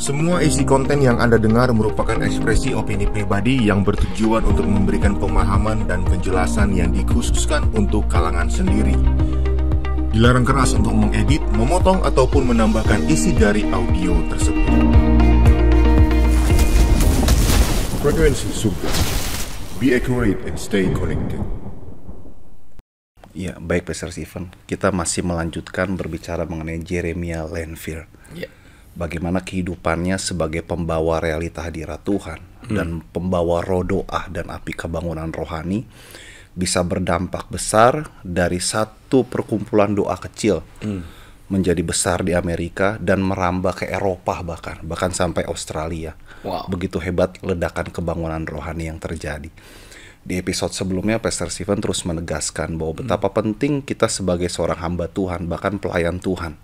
Semua isi konten yang Anda dengar merupakan ekspresi opini pribadi yang bertujuan untuk memberikan pemahaman dan penjelasan yang dikhususkan untuk kalangan sendiri. Dilarang keras untuk mengedit, memotong, ataupun menambahkan isi dari audio tersebut. Frekuensi Surga. Be accurate and stay connected. Ya, baik Pastor Stephen. Kita masih melanjutkan berbicara mengenai Jeremiah Lanphier. Ya. Bagaimana kehidupannya sebagai pembawa realita hadirat Tuhan dan pembawa roh doa dan api kebangunan rohani bisa berdampak besar dari satu perkumpulan doa kecil menjadi besar di Amerika dan merambah ke Eropa bahkan sampai Australia. Wow. Begitu hebat ledakan kebangunan rohani yang terjadi. Di episode sebelumnya, Pastor Stephen terus menegaskan bahwa betapa penting kita sebagai seorang hamba Tuhan, bahkan pelayan Tuhan,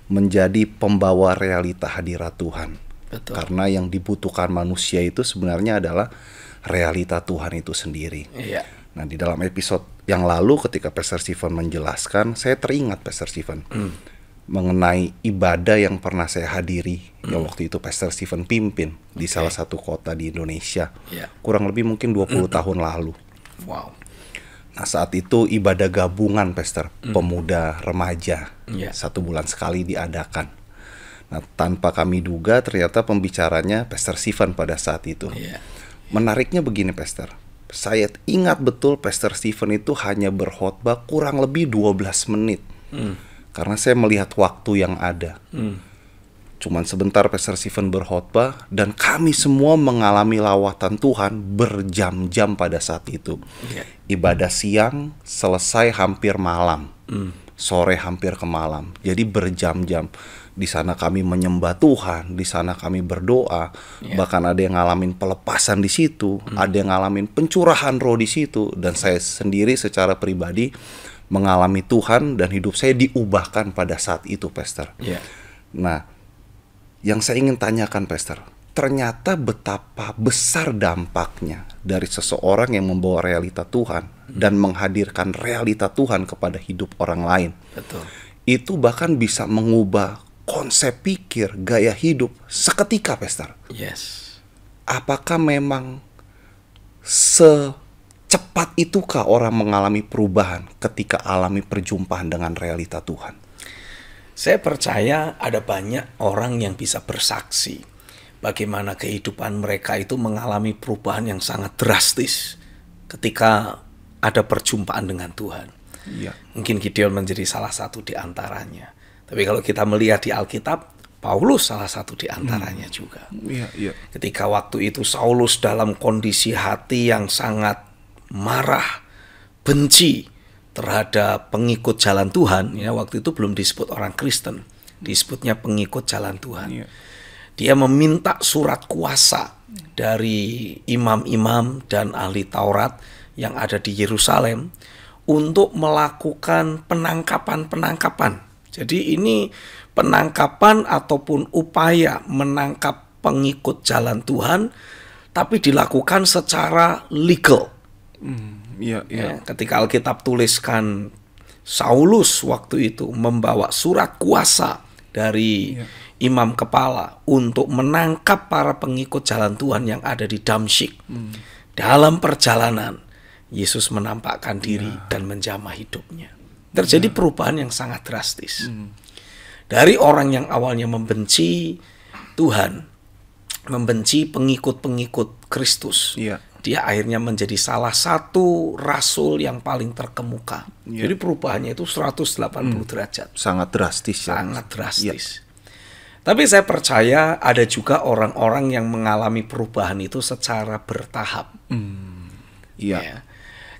menjadi pembawa realita hadirat Tuhan. Betul. Karena yang dibutuhkan manusia itu sebenarnya adalah realita Tuhan itu sendiri. Iya. Nah, di dalam episode yang lalu ketika Pastor Stephen menjelaskan, saya teringat Pastor Stephen mengenai ibadah yang pernah saya hadiri, yang waktu itu Pastor Stephen pimpin di salah satu kota di Indonesia, kurang lebih mungkin 20 tahun lalu. Wow. Nah, saat itu ibadah gabungan Pastor, pemuda remaja, 1 bulan sekali diadakan. Nah, tanpa kami duga ternyata pembicaranya Pastor Stephen pada saat itu. Menariknya begini Pastor, saya ingat betul Pastor Stephen itu hanya berkhotbah kurang lebih 12 menit. Karena saya melihat waktu yang ada. Cuman sebentar Pastor Stephen berkhotbah dan kami semua mengalami lawatan Tuhan berjam-jam pada saat itu. Ibadah siang selesai hampir malam. Sore hampir ke malam. Jadi berjam-jam. Di sana kami menyembah Tuhan, di sana kami berdoa. Bahkan ada yang ngalamin pelepasan di situ, ada yang ngalamin pencurahan roh di situ, dan saya sendiri secara pribadi mengalami Tuhan dan hidup saya diubahkan pada saat itu, Pastor. Nah, yang saya ingin tanyakan, Pastor, ternyata betapa besar dampaknya dari seseorang yang membawa realita Tuhan dan menghadirkan realita Tuhan kepada hidup orang lain. Betul. Itu bahkan bisa mengubah konsep pikir, gaya hidup seketika, Pastor. Yes. Apakah memang secepat itukah orang mengalami perubahan ketika alami perjumpaan dengan realita Tuhan? Saya percaya ada banyak orang yang bisa bersaksi bagaimana kehidupan mereka itu mengalami perubahan yang sangat drastis ketika ada perjumpaan dengan Tuhan. Mungkin Gideon menjadi salah satu di antaranya. Tapi kalau kita melihat di Alkitab, Paulus salah satu di antaranya juga. Ketika waktu itu Saulus dalam kondisi hati yang sangat marah, benci terhadap pengikut jalan Tuhan, ya, waktu itu belum disebut orang Kristen, disebutnya pengikut jalan Tuhan. Dia meminta surat kuasa dari imam-imam dan ahli Taurat yang ada di Yerusalem untuk melakukan penangkapan. Jadi ini penangkapan ataupun upaya menangkap pengikut jalan Tuhan, tapi dilakukan secara legal. Ketika Alkitab tuliskan Saulus waktu itu membawa surat kuasa dari imam kepala untuk menangkap para pengikut jalan Tuhan yang ada di Damsyik. Dalam perjalanan Yesus menampakkan diri dan menjamah hidupnya. Terjadi perubahan yang sangat drastis. Dari orang yang awalnya membenci Tuhan, membenci pengikut-pengikut Kristus, dia akhirnya menjadi salah satu rasul yang paling terkemuka. Jadi perubahannya itu 180 derajat. Sangat drastis. Sangat drastis. Tapi saya percaya ada juga orang-orang yang mengalami perubahan itu secara bertahap.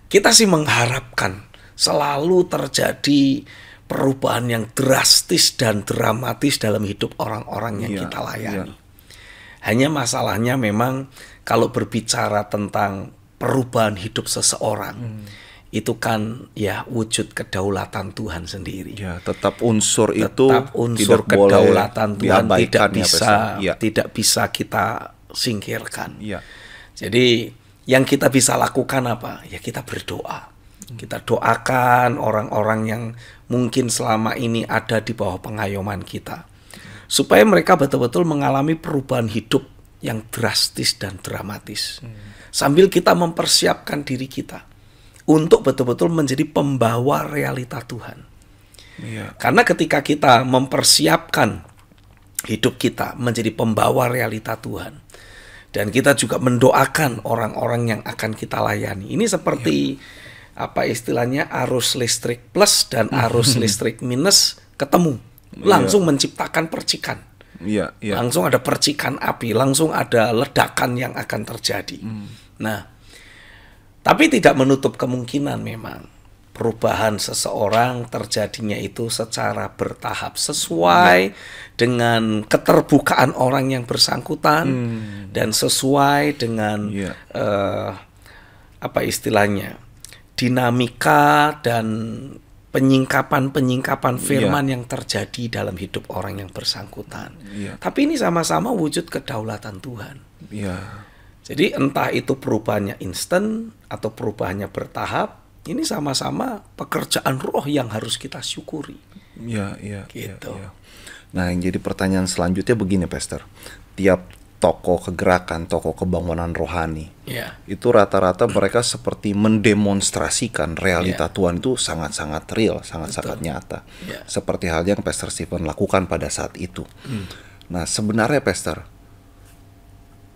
Kita sih mengharapkan selalu terjadi perubahan yang drastis dan dramatis dalam hidup orang-orang yang kita layani. Hanya masalahnya memang kalau berbicara tentang perubahan hidup seseorang, itu kan ya wujud kedaulatan Tuhan sendiri. Tetap unsur unsur kedaulatan Tuhan tidak bisa kita singkirkan. Jadi yang kita bisa lakukan apa? Ya kita berdoa. Kita doakan orang-orang yang mungkin selama ini ada di bawah pengayoman kita, supaya mereka betul-betul mengalami perubahan hidup yang drastis dan dramatis. Sambil kita mempersiapkan diri kita untuk betul-betul menjadi pembawa realita Tuhan. Karena ketika kita mempersiapkan hidup kita menjadi pembawa realita Tuhan, dan kita juga mendoakan orang-orang yang akan kita layani. Ini seperti apa istilahnya, arus listrik plus dan arus listrik minus ketemu, langsung menciptakan percikan. Langsung ada percikan api, langsung ada ledakan yang akan terjadi. Nah, tapi tidak menutup kemungkinan memang perubahan seseorang terjadinya itu secara bertahap sesuai dengan keterbukaan orang yang bersangkutan dan sesuai dengan apa istilahnya, dinamika dan penyingkapan firman yang terjadi dalam hidup orang yang bersangkutan. Tapi ini sama-sama wujud kedaulatan Tuhan. Jadi entah itu perubahannya instan atau perubahannya bertahap, ini sama-sama pekerjaan roh yang harus kita syukuri. Gitu. Nah, yang jadi pertanyaan selanjutnya begini, Pastor. Tiap tokoh kegerakan, tokoh kebangunan rohani, itu rata-rata mereka seperti mendemonstrasikan realita Tuhan itu sangat-sangat real, sangat-sangat nyata. Seperti halnya yang Pastor Stephen lakukan pada saat itu. Nah, sebenarnya Pastor,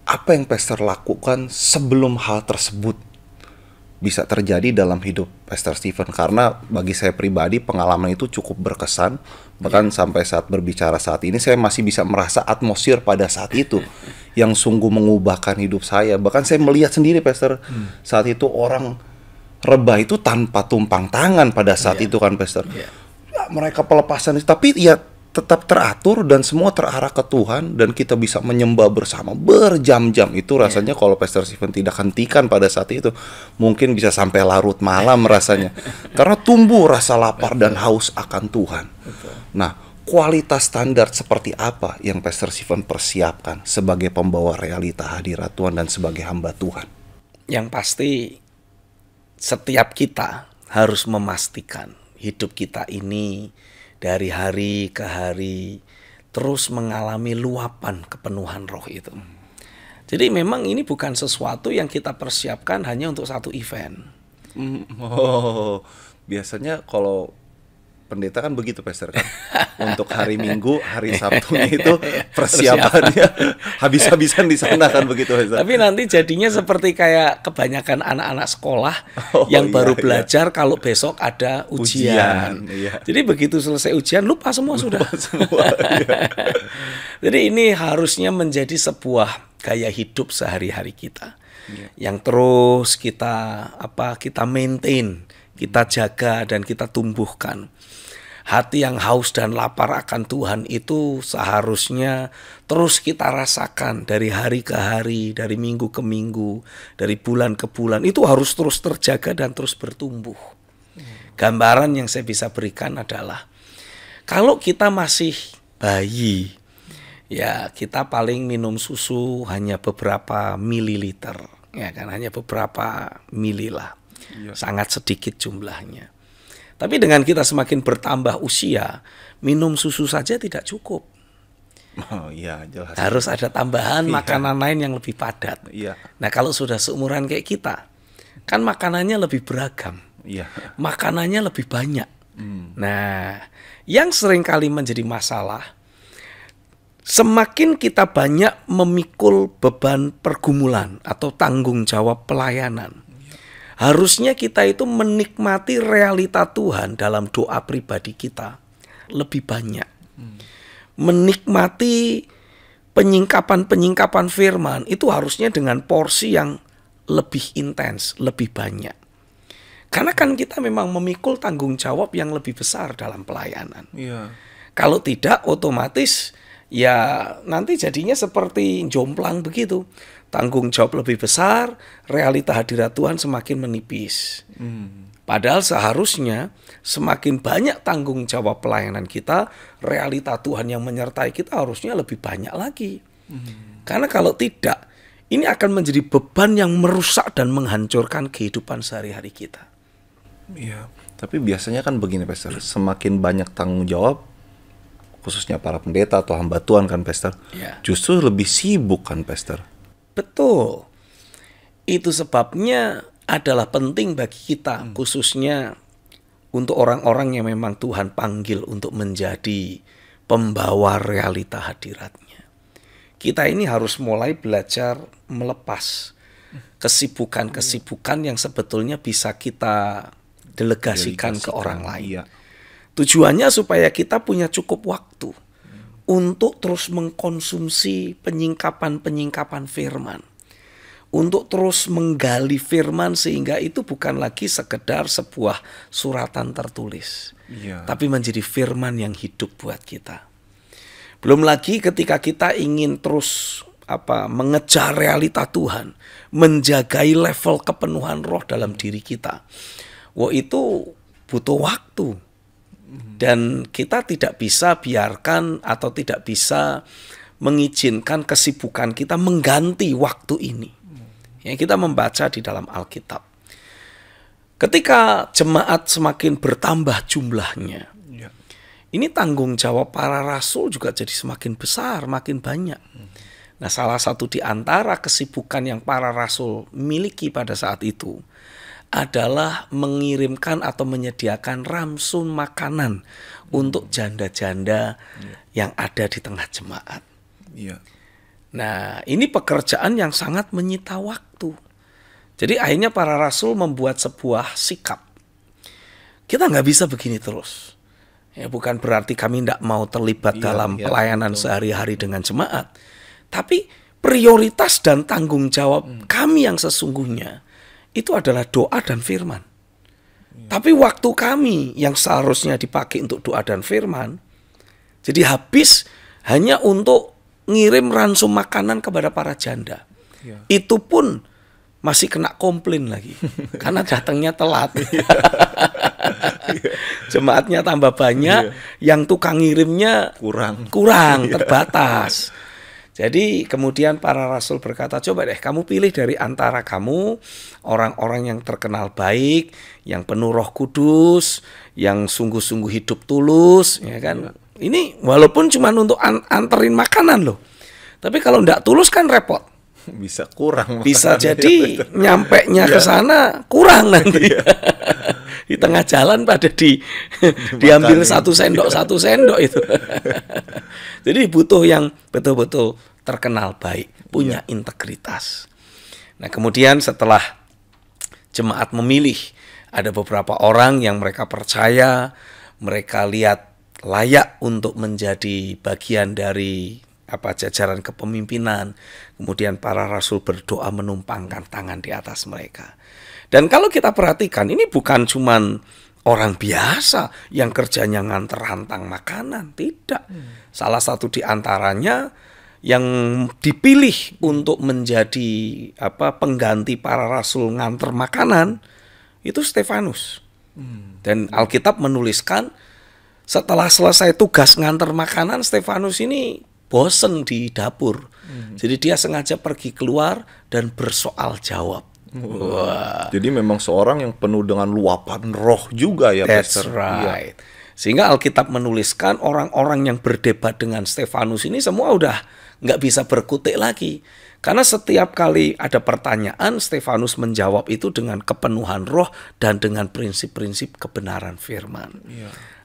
apa yang Pastor lakukan sebelum hal tersebut bisa terjadi dalam hidup Pastor Stephen? Karena bagi saya pribadi pengalaman itu cukup berkesan. Bahkan sampai saat berbicara saat ini saya masih bisa merasa atmosfer pada saat itu yang sungguh mengubahkan hidup saya. Bahkan saya melihat sendiri, Pastor, saat itu orang rebah itu tanpa tumpang tangan pada saat itu kan, Pastor. Ya, mereka pelepasan, tapi ya tetap teratur dan semua terarah ke Tuhan, dan kita bisa menyembah bersama berjam-jam. Itu rasanya kalau Pastor Stephen tidak hentikan pada saat itu, mungkin bisa sampai larut malam rasanya. Karena tumbuh rasa lapar dan haus akan Tuhan. Nah, kualitas standar seperti apa yang Pastor Stephen persiapkan sebagai pembawa realita hadirat Tuhan dan sebagai hamba Tuhan? Yang pasti setiap kita harus memastikan hidup kita ini dari hari ke hari terus mengalami luapan kepenuhan roh itu. Jadi memang ini bukan sesuatu yang kita persiapkan hanya untuk satu event. Biasanya kalau pendeta kan begitu, Pastor, kan? Untuk hari Minggu, hari Sabtunya itu persiapannya habis-habisan di sana kan, begitu, Pastor. Tapi nanti jadinya seperti kayak kebanyakan anak-anak sekolah yang baru belajar kalau besok ada ujian. Jadi begitu selesai ujian lupa semua sudah. Jadi ini harusnya menjadi sebuah gaya hidup sehari-hari kita. Yang terus kita maintain, kita jaga dan kita tumbuhkan. Hati yang haus dan lapar akan Tuhan itu seharusnya terus kita rasakan dari hari ke hari, dari minggu ke minggu, dari bulan ke bulan. Itu harus terus terjaga dan terus bertumbuh. Gambaran yang saya bisa berikan adalah kalau kita masih bayi, ya kita paling minum susu hanya beberapa mililiter, ya kan, hanya beberapa mili lah. Sangat sedikit jumlahnya. Tapi dengan kita semakin bertambah usia, minum susu saja tidak cukup. Jelas. Harus ada tambahan makanan lain yang lebih padat. Nah, kalau sudah seumuran kayak kita, kan makanannya lebih beragam. Makanannya lebih banyak. Nah, yang seringkali menjadi masalah, semakin kita banyak memikul beban pergumulan atau tanggung jawab pelayanan, harusnya kita itu menikmati realita Tuhan dalam doa pribadi kita lebih banyak. Menikmati penyingkapan firman itu harusnya dengan porsi yang lebih intens, lebih banyak. Karena kan kita memang memikul tanggung jawab yang lebih besar dalam pelayanan. Kalau tidak, otomatis ya nanti jadinya seperti jomplang begitu. Tanggung jawab lebih besar, realita hadirat Tuhan semakin menipis. Padahal seharusnya semakin banyak tanggung jawab pelayanan kita, realita Tuhan yang menyertai kita harusnya lebih banyak lagi. Karena kalau tidak, ini akan menjadi beban yang merusak dan menghancurkan kehidupan sehari-hari kita. Tapi biasanya kan begini, Pastor, semakin banyak tanggung jawab, khususnya para pendeta atau hamba Tuhan kan, Pastor, justru lebih sibuk kan, Pastor. Betul. Itu sebabnya adalah penting bagi kita, khususnya untuk orang-orang yang memang Tuhan panggil untuk menjadi pembawa realita hadirat-Nya. Kita ini harus mulai belajar melepas kesibukan-kesibukan yang sebetulnya bisa kita delegasikan ke orang lain. Tujuannya supaya kita punya cukup waktu untuk terus mengkonsumsi penyingkapan-penyingkapan firman. Untuk terus menggali firman sehingga itu bukan lagi sekedar sebuah suratan tertulis. Tapi menjadi firman yang hidup buat kita. Belum lagi ketika kita ingin terus mengejar realita Tuhan, menjagai level kepenuhan roh dalam diri kita. Wah, itu butuh waktu. Dan kita tidak bisa biarkan atau tidak bisa mengizinkan kesibukan kita mengganti waktu ini. Yang kita membaca di dalam Alkitab. Ketika jemaat semakin bertambah jumlahnya, ini tanggung jawab para rasul juga jadi semakin besar, makin banyak. Nah, salah satu di antara kesibukan yang para rasul miliki pada saat itu adalah mengirimkan atau menyediakan ramsun makanan untuk janda-janda yang ada di tengah jemaat. Nah, ini pekerjaan yang sangat menyita waktu. Jadi akhirnya para rasul membuat sebuah sikap. Kita nggak bisa begini terus. Ya, bukan berarti kami tidak mau terlibat dalam pelayanan sehari-hari dengan jemaat. Tapi prioritas dan tanggung jawab kami yang sesungguhnya itu adalah doa dan firman. Tapi waktu kami yang seharusnya dipakai untuk doa dan firman, jadi habis hanya untuk ngirim ransum makanan kepada para janda. Itu pun masih kena komplain lagi. Karena datangnya telat. Jemaatnya tambah banyak, yang tukang ngirimnya kurang terbatas. Jadi kemudian para rasul berkata, coba deh kamu pilih dari antara kamu orang-orang yang terkenal baik, yang penuh Roh Kudus, yang sungguh-sungguh hidup tulus, ya kan? Ini walaupun cuma untuk anterin makanan loh. Tapi kalau enggak tulus kan repot. Bisa kurang. Bisa jadi nyampenya ke sana kurang nanti. Di tengah jalan pada diambil satu sendok itu. Jadi butuh yang betul-betul terkenal baik, punya integritas. Nah, kemudian setelah jemaat memilih, ada beberapa orang yang mereka percaya, mereka lihat layak untuk menjadi bagian dari jajaran kepemimpinan. Kemudian para rasul berdoa menumpangkan tangan di atas mereka. Dan kalau kita perhatikan, ini bukan cuman orang biasa yang kerjanya nganter hantang makanan, tidak. Salah satu di antaranya yang dipilih untuk menjadi pengganti para rasul nganter makanan itu Stefanus. Dan Alkitab menuliskan setelah selesai tugas nganter makanan, Stefanus ini bosen di dapur. Jadi dia sengaja pergi keluar dan bersoal jawab. Wah. Jadi memang seorang yang penuh dengan luapan roh juga ya, That's right. Sehingga Alkitab menuliskan orang-orang yang berdebat dengan Stefanus ini semua udah nggak bisa berkutik lagi. Karena setiap kali ada pertanyaan, Stefanus menjawab itu dengan kepenuhan roh dan dengan prinsip-prinsip kebenaran firman.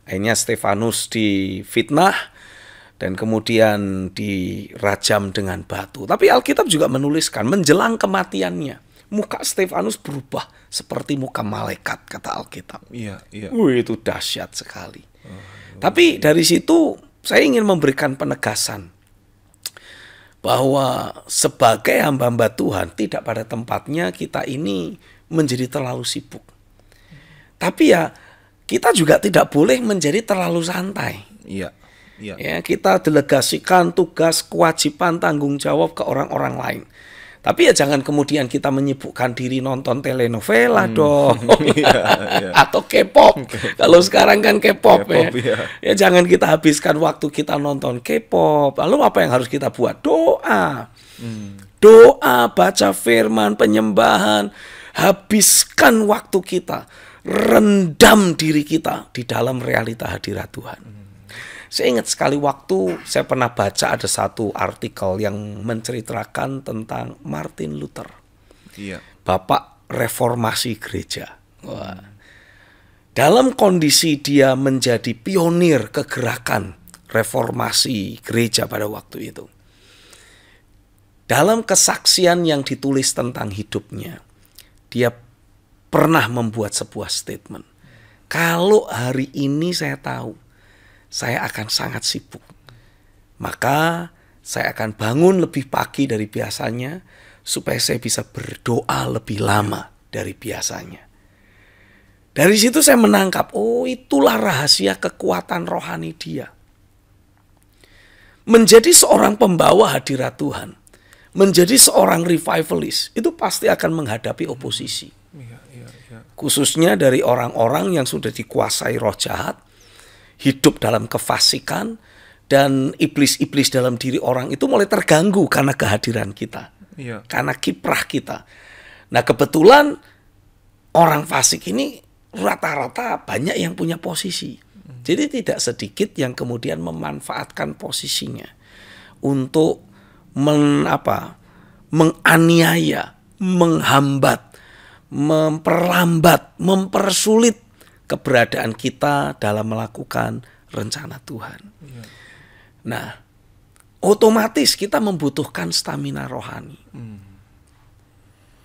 Akhirnya Stefanus difitnah dan kemudian dirajam dengan batu. Tapi Alkitab juga menuliskan menjelang kematiannya, muka Stefanus berubah seperti muka malaikat, kata Alkitab. Itu dahsyat sekali. Tapi dari situ saya ingin memberikan penegasan bahwa sebagai hamba-hamba Tuhan, tidak pada tempatnya kita ini menjadi terlalu sibuk. Tapi ya kita juga tidak boleh menjadi terlalu santai. Ya, kita delegasikan tugas, kewajiban, tanggung jawab ke orang-orang lain. Tapi ya jangan kemudian kita menyibukkan diri nonton telenovela dong. Atau K-pop. Kalau sekarang kan K-pop ya. Ya jangan kita habiskan waktu kita nonton K-pop. Lalu apa yang harus kita buat? Doa. Doa, baca firman, penyembahan. Habiskan waktu kita. Rendam diri kita di dalam realita hadirat Tuhan. Saya ingat sekali waktu saya pernah baca ada satu artikel yang menceritakan tentang Martin Luther. Iya. Bapak reformasi gereja. Wah. Dalam kondisi dia menjadi pionir kegerakan reformasi gereja pada waktu itu. Dalam kesaksian yang ditulis tentang hidupnya, dia pernah membuat sebuah statement. Kalau hari ini saya tahu, saya akan sangat sibuk. Maka saya akan bangun lebih pagi dari biasanya, supaya saya bisa berdoa lebih lama dari biasanya. Dari situ saya menangkap, oh itulah rahasia kekuatan rohani dia. Menjadi seorang pembawa hadirat Tuhan, menjadi seorang revivalist, itu pasti akan menghadapi oposisi. Khususnya dari orang-orang yang sudah dikuasai roh jahat, hidup dalam kefasikan, dan iblis-iblis dalam diri orang itu mulai terganggu karena kehadiran kita, karena kiprah kita. Nah kebetulan orang fasik ini rata-rata banyak yang punya posisi. Jadi tidak sedikit yang kemudian memanfaatkan posisinya untuk menganiaya, menghambat, memperlambat, mempersulit keberadaan kita dalam melakukan rencana Tuhan. Nah, otomatis kita membutuhkan stamina rohani.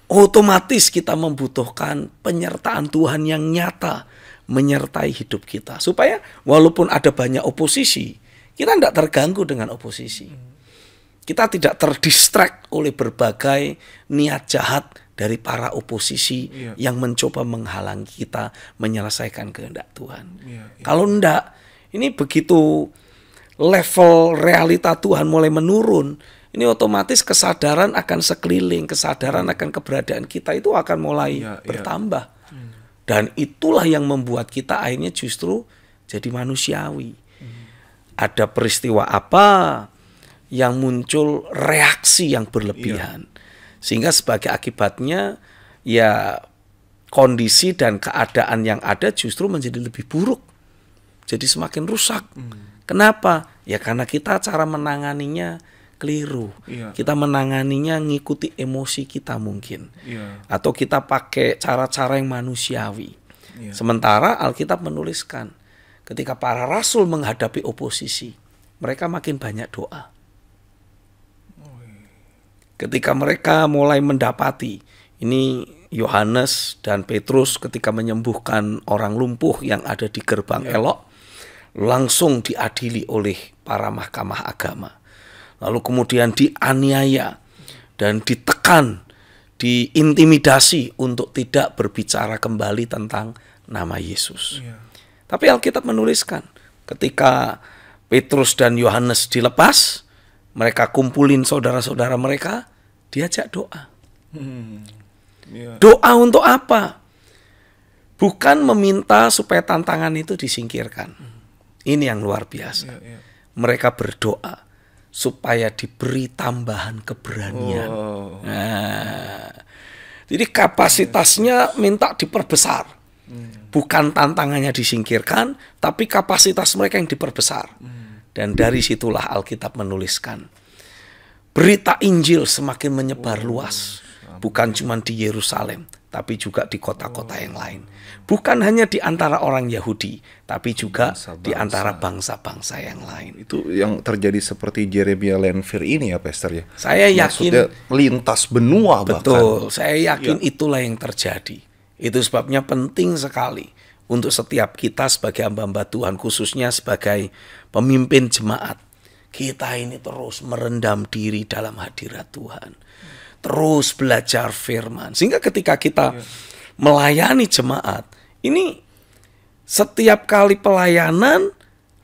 Otomatis kita membutuhkan penyertaan Tuhan yang nyata menyertai hidup kita. Supaya walaupun ada banyak oposisi, kita tidak terganggu dengan oposisi. Kita tidak terdistract oleh berbagai niat jahat dari para oposisi yang mencoba menghalangi kita menyelesaikan kehendak Tuhan. Kalau enggak, ini begitu level realita Tuhan mulai menurun, ini otomatis kesadaran akan sekeliling, kesadaran akan keberadaan kita itu akan mulai bertambah. Dan itulah yang membuat kita akhirnya justru jadi manusiawi. Ada peristiwa apa yang muncul reaksi yang berlebihan. Sehingga sebagai akibatnya ya kondisi dan keadaan yang ada justru menjadi lebih buruk. Jadi semakin rusak. Kenapa? Ya karena kita cara menanganinya keliru. Kita menanganinya ngikuti emosi kita mungkin. Atau kita pakai cara-cara yang manusiawi. Sementara Alkitab menuliskan ketika para rasul menghadapi oposisi, mereka makin banyak doa. Ketika mereka mulai mendapati, ini Yohanes dan Petrus ketika menyembuhkan orang lumpuh yang ada di gerbang Elok, langsung diadili oleh para mahkamah agama. Lalu kemudian dianiaya dan ditekan, diintimidasi untuk tidak berbicara kembali tentang nama Yesus. Tapi Alkitab menuliskan ketika Petrus dan Yohanes dilepas, mereka kumpulin saudara-saudara mereka, diajak doa. Doa untuk apa? Bukan meminta supaya tantangan itu disingkirkan. Ini yang luar biasa. Mereka berdoa supaya diberi tambahan keberanian. Nah, jadi kapasitasnya minta diperbesar. Bukan tantangannya disingkirkan, tapi kapasitas mereka yang diperbesar. Dan dari situlah Alkitab menuliskan, berita Injil semakin menyebar luas. Bukan cuma di Yerusalem, tapi juga di kota-kota yang lain. Bukan hanya di antara orang Yahudi, tapi juga di antara bangsa-bangsa yang lain. Itu yang terjadi seperti Jeremiah Lanphier ini ya, Pastor ya. Saya yakin maksudnya lintas benua bahkan. Betul, saya yakin itulah yang terjadi. Itu sebabnya penting sekali untuk setiap kita sebagai hamba-hamba Tuhan, khususnya sebagai pemimpin jemaat, kita ini terus merendam diri dalam hadirat Tuhan. Terus belajar firman. Sehingga ketika kita melayani jemaat, ini setiap kali pelayanan,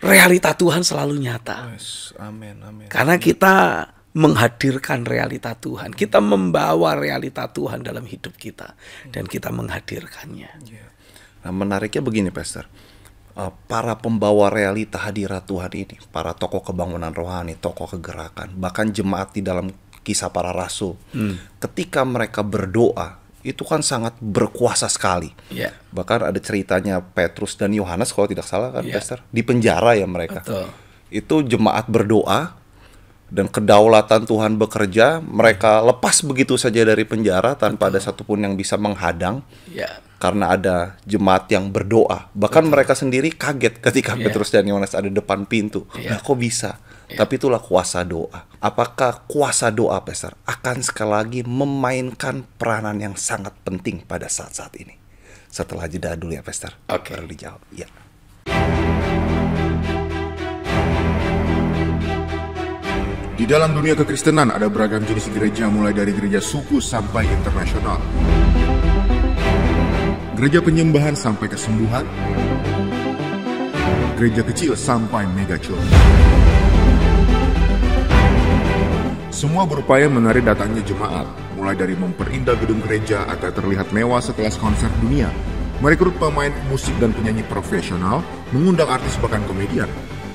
realita Tuhan selalu nyata. Amin, amin. Karena kita menghadirkan realita Tuhan. Kita membawa realita Tuhan dalam hidup kita. Dan kita menghadirkannya. Nah, menariknya begini, Pastor. Para pembawa realita hadirat Tuhan ini, para tokoh kebangunan rohani, tokoh kegerakan, bahkan jemaat di dalam kisah para rasul, ketika mereka berdoa, itu kan sangat berkuasa sekali. Bahkan ada ceritanya Petrus dan Yohanes, kalau tidak salah kan, Pastor, di penjara ya mereka. Betul. Itu jemaat berdoa dan kedaulatan Tuhan bekerja. Mereka lepas begitu saja dari penjara tanpa ada satupun yang bisa menghadang. Ya. Karena ada jemaat yang berdoa. Bahkan mereka sendiri kaget ketika Petrus dan Yohanes ada depan pintu. Nah, kok bisa? Tapi itulah kuasa doa. Apakah kuasa doa, Pastor, akan sekali lagi memainkan peranan yang sangat penting pada saat-saat ini? Setelah jeda dulu ya, Pastor. Oke. Baru dijawab. Ya. Di dalam dunia kekristenan ada beragam jenis gereja, mulai dari gereja suku sampai internasional. Gereja penyembahan sampai kesembuhan. Gereja kecil sampai mega church. Semua berupaya menarik datangnya jemaat, mulai dari memperindah gedung gereja agar terlihat mewah sekelas konser dunia, merekrut pemain musik dan penyanyi profesional, mengundang artis bahkan komedian.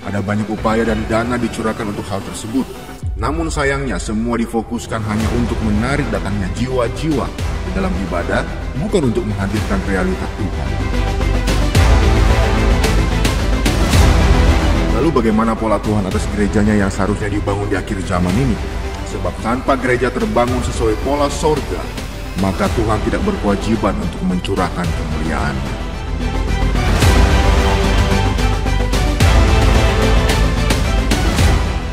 Ada banyak upaya dan dana dicurahkan untuk hal tersebut. Namun sayangnya semua difokuskan hanya untuk menarik datangnya jiwa-jiwa di dalam ibadat, bukan untuk menghadirkan realitas Tuhan. Lalu bagaimana pola Tuhan atas gerejanya yang seharusnya dibangun di akhir zaman ini? Sebab tanpa gereja terbangun sesuai pola sorga, maka Tuhan tidak berkewajiban untuk mencurahkan kemuliaan-Nya.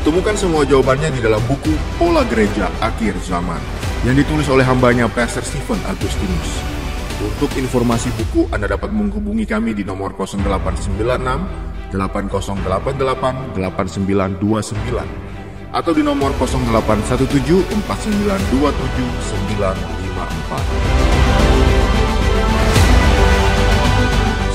Temukan semua jawabannya di dalam buku Pola Gereja Akhir Zaman yang ditulis oleh hambanya Pastor Stephen Agustinus. Untuk informasi buku, Anda dapat menghubungi kami di nomor 0896 8088 8929 atau di nomor 0817 4927 954.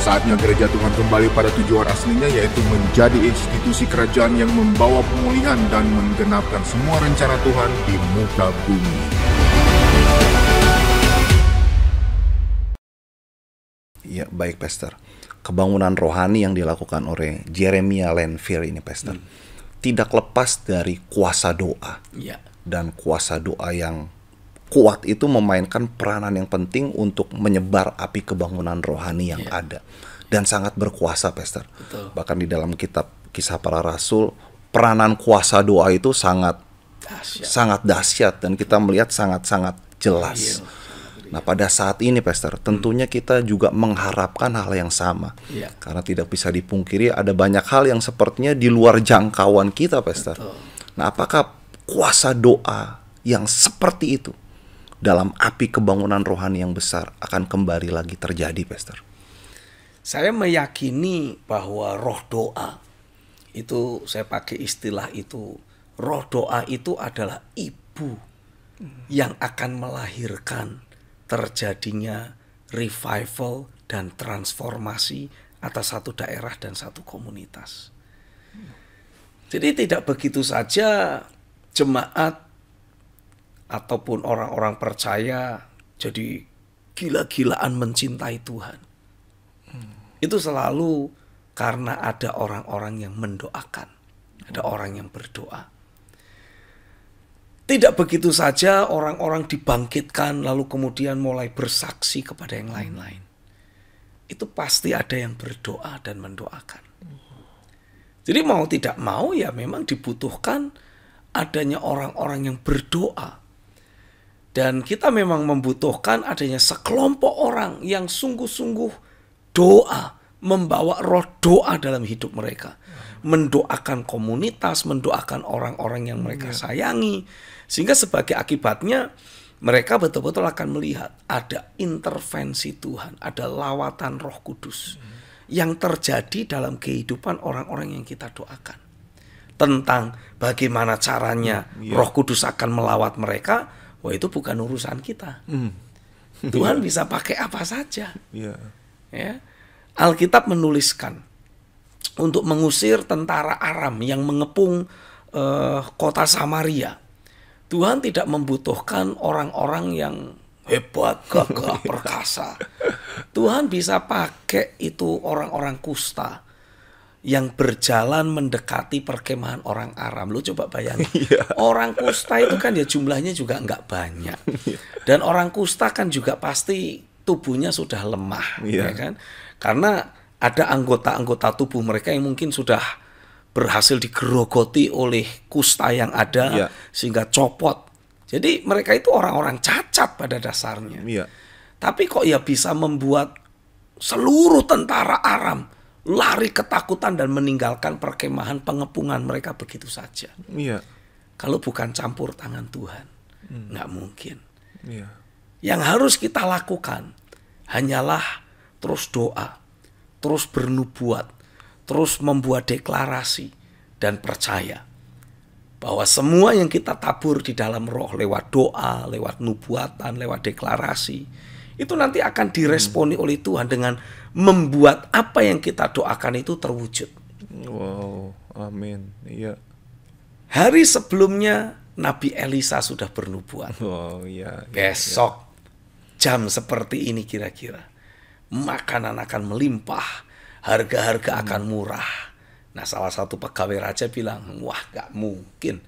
Saatnya gereja Tuhan kembali pada tujuan aslinya, yaitu menjadi institusi kerajaan yang membawa pemulihan dan menggenapkan semua rencana Tuhan di muka bumi. Ya, baik, Pastor. Kebangunan rohani yang dilakukan oleh Jeremiah Lanphier ini, Pastor, tidak lepas dari kuasa doa. Dan kuasa doa yang kuat itu memainkan peranan yang penting untuk menyebar api kebangunan rohani yang ada. Dan sangat berkuasa, Pastor. Betul. Bahkan di dalam kitab Kisah Para Rasul, peranan kuasa doa itu sangat dahsyat dan kita melihat sangat-sangat jelas. Nah, pada saat ini, Pastor, tentunya kita juga mengharapkan hal yang sama. Karena tidak bisa dipungkiri ada banyak hal yang sepertinya di luar jangkauan kita, Pastor. Betul. Nah, apakah kuasa doa yang seperti itu dalam api kebangunan rohani yang besar akan kembali lagi terjadi, Pastor? Saya meyakini bahwa roh doa itu, saya pakai istilah itu, roh doa itu adalah ibu yang akan melahirkan terjadinya revival dan transformasi atas satu daerah dan satu komunitas. Jadi tidak begitu saja jemaat ataupun orang-orang percaya jadi gila-gilaan mencintai Tuhan. Itu selalu karena ada orang-orang yang mendoakan, ada orang yang berdoa. Tidak begitu saja orang-orang dibangkitkan lalu kemudian mulai bersaksi kepada yang lain-lain. Itu pasti ada yang berdoa dan mendoakan. Jadi mau tidak mau ya memang dibutuhkan adanya orang-orang yang berdoa. Dan kita memang membutuhkan adanya sekelompok orang yang sungguh-sungguh doa, membawa roh doa dalam hidup mereka. Mendoakan komunitas, mendoakan orang-orang yang mereka sayangi. Sehingga sebagai akibatnya mereka betul-betul akan melihat ada intervensi Tuhan, ada lawatan Roh Kudus yang terjadi dalam kehidupan orang-orang yang kita doakan. Tentang bagaimana caranya Roh Kudus akan melawat mereka, wah itu bukan urusan kita. Tuhan bisa pakai apa saja. Ya. Alkitab menuliskan untuk mengusir tentara Aram yang mengepung kota Samaria. Tuhan tidak membutuhkan orang-orang yang hebat, gagah, perkasa. Tuhan bisa pakai itu orang-orang kusta yang berjalan mendekati perkemahan orang Aram. Lu coba bayangin. Orang kusta itu kan ya jumlahnya juga nggak banyak. Dan orang kusta kan juga pasti tubuhnya sudah lemah. Ya kan? Karena ada anggota-anggota tubuh mereka yang mungkin sudah berhasil digerogoti oleh kusta yang ada sehingga copot. Jadi mereka itu orang-orang cacat pada dasarnya. Tapi kok ya bisa membuat seluruh tentara Aram lari ketakutan dan meninggalkan perkemahan pengepungan mereka begitu saja. Kalau bukan campur tangan Tuhan, nggak mungkin. Yang harus kita lakukan hanyalah terus doa, terus bernubuat, terus membuat deklarasi dan percaya bahwa semua yang kita tabur di dalam roh lewat doa, lewat nubuatan, lewat deklarasi, itu nanti akan diresponi oleh Tuhan dengan membuat apa yang kita doakan itu terwujud. Wow, amin. Iya. Hari sebelumnya Nabi Elisa sudah bernubuat. Oh iya. Besok jam seperti ini kira-kira makanan akan melimpah, harga-harga akan murah. Nah, salah satu pegawai raja bilang, wah gak mungkin.